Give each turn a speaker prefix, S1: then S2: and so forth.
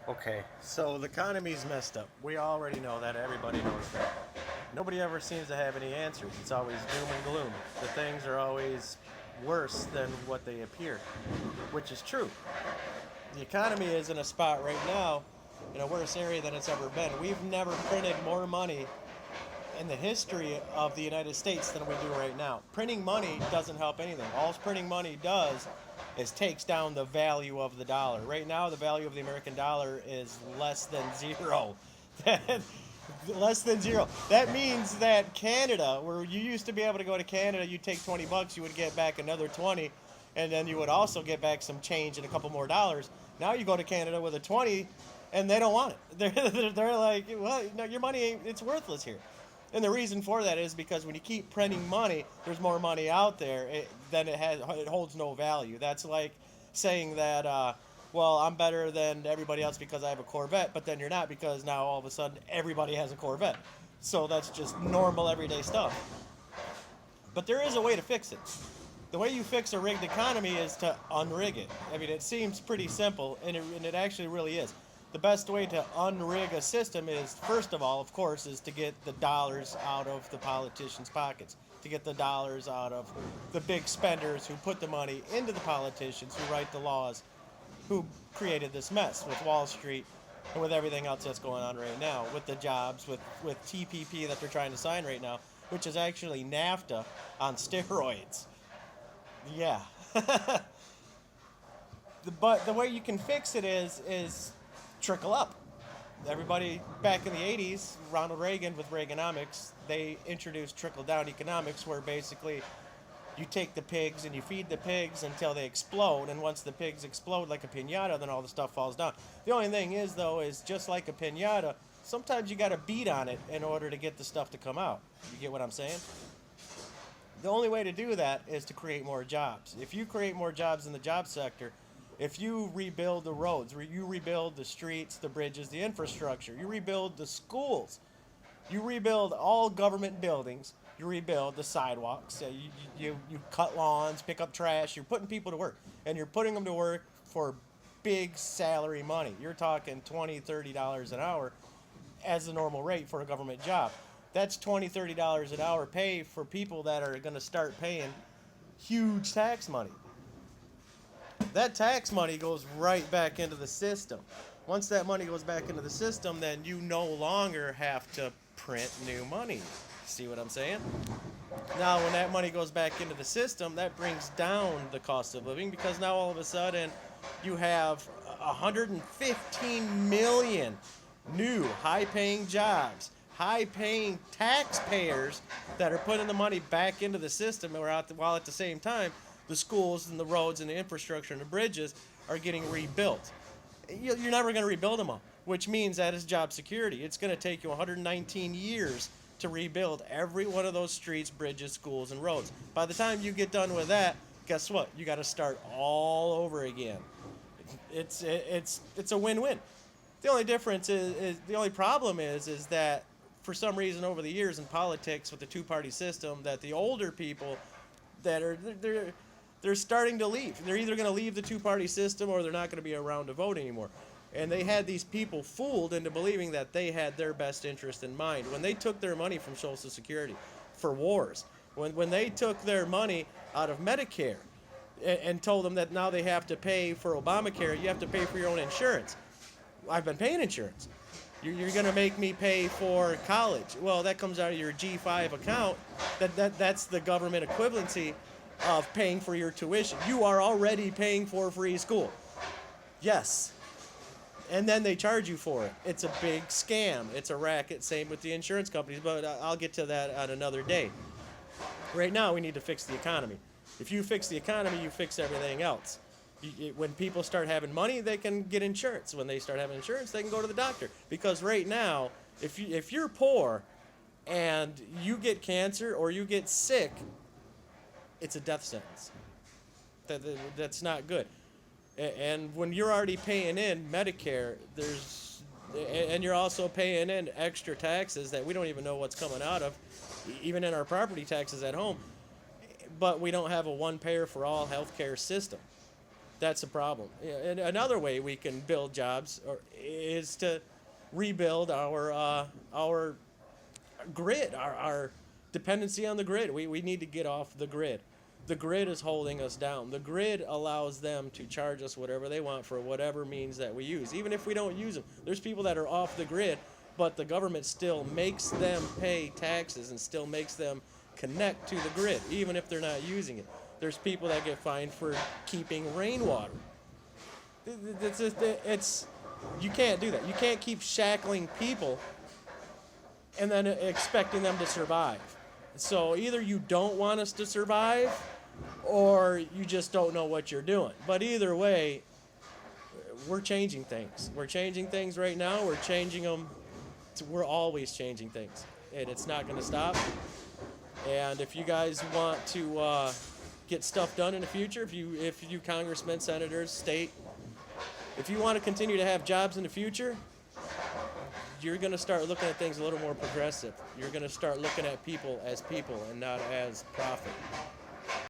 S1: Okay, so the economy's messed up. We already know that. Everybody knows that. Nobody ever seems to have any answers. It's always doom and gloom. The things are always worse than what they appear, which is true. The economy is in a spot right now in a worse area than it's ever been. We've never printed more money in the history of the United States than we do right now. Printing money doesn't help anything. All printing money does is takes down the value of the dollar. Right now, the value of the American dollar is less than zero. Less than zero. That means that Canada, where you used to be able to go to Canada, you'd take 20 bucks, you would get back another 20, and then you would also get back some change and a couple more dollars. Now you go to Canada with a 20, and they don't want it. They're like, well, no, your money ain't, it's worthless here. And the reason for that is because when you keep printing money, there's more money out there. Then it holds no value. That's like saying that, well, I'm better than everybody else because I have a Corvette, but then you're not because now all of a sudden everybody has a Corvette. So that's just normal everyday stuff. But there is a way to fix it. The way you fix a rigged economy is to unrig it. I mean, it seems pretty simple, and it actually really is. The best way to unrig a system is, first of all, of course, is to get the dollars out of the politicians' pockets, to get the dollars out of the big spenders who put the money into the politicians, who write the laws, who created this mess with Wall Street and with everything else that's going on right now, with the jobs, with TPP that they're trying to sign right now, which is actually NAFTA on steroids. Yeah. But the way you can fix it is trickle up. Everybody back in the 80s, Ronald Reagan with Reaganomics, they introduced trickle down economics where basically you take the pigs and you feed the pigs until they explode, and once the pigs explode like a piñata, then all the stuff falls down. The only thing is, though, is just like a piñata, sometimes you got to beat on it in order to get the stuff to come out. You get what I'm saying? The only way to do that is to create more jobs. If you create more jobs in the job sector, if you rebuild the roads, you rebuild the streets, the bridges, the infrastructure, you rebuild the schools, you rebuild all government buildings, you rebuild the sidewalks, you cut lawns, pick up trash, you're putting people to work. And you're putting them to work for big salary money. You're talking $20, $30 an hour as the normal rate for a government job. That's $20, $30 an hour pay for people that are going to start paying huge tax money. That tax money goes right back into the system. Once that money goes back into the system, then you no longer have to print new money. See what I'm saying? Now, when that money goes back into the system, that brings down the cost of living because now all of a sudden you have 115 million new high-paying jobs, high-paying taxpayers that are putting the money back into the system, while at the same time the schools and the roads and the infrastructure and the bridges are getting rebuilt. You're never going to rebuild them all, which means that is job security. It's going to take you 119 years to rebuild every one of those streets, bridges, schools, and roads. By the time you get done with that, guess what? You got to start all over again. It's a win-win. The only difference is the only problem is that for some reason over the years in politics with the two-party system, that the older people that are they're starting to leave. They're either going to leave the two-party system or they're not going to be around to vote anymore. And they had these people fooled into believing that they had their best interest in mind. When they took their money from Social Security for wars, when they took their money out of Medicare and told them that now they have to pay for Obamacare, you have to pay for your own insurance. I've been paying insurance. You're going to make me pay for college. Well, that comes out of your G5 account. That's the government equivalency of paying for your tuition. You are already paying for free school. Yes. And then they charge you for it. It's a big scam. It's a racket. Same with the insurance companies, but I'll get to that on another day. Right now, we need to fix the economy. If you fix the economy, you fix everything else. When people start having money, they can get insurance. When they start having insurance, they can go to the doctor. Because right now, if you're poor and you get cancer or you get sick, it's a death sentence. That's not good. And when you're already paying in Medicare, and you're also paying in extra taxes that we don't even know what's coming out of, even in our property taxes at home, but we don't have a one payer for all healthcare system. That's a problem. Yeah, and another way we can build jobs is to rebuild our grid, our dependency on the grid. We need to get off the grid. The grid is holding us down. The grid allows them to charge us whatever they want for whatever means that we use, even if we don't use them. There's people that are off the grid, but the government still makes them pay taxes and still makes them connect to the grid, even if they're not using it. There's people that get fined for keeping rainwater. It's you can't do that. You can't keep shackling people and then expecting them to survive. So either you don't want us to survive, or you just don't know what you're doing. But either way, we're changing things. We're changing things right now. We're changing them. We're always changing things, and it's not going to stop. And if you guys want to get stuff done in the future, if you congressmen, senators, state, if you want to continue to have jobs in the future, you're going to start looking at things a little more progressive. You're going to start looking at people as people and not as profit.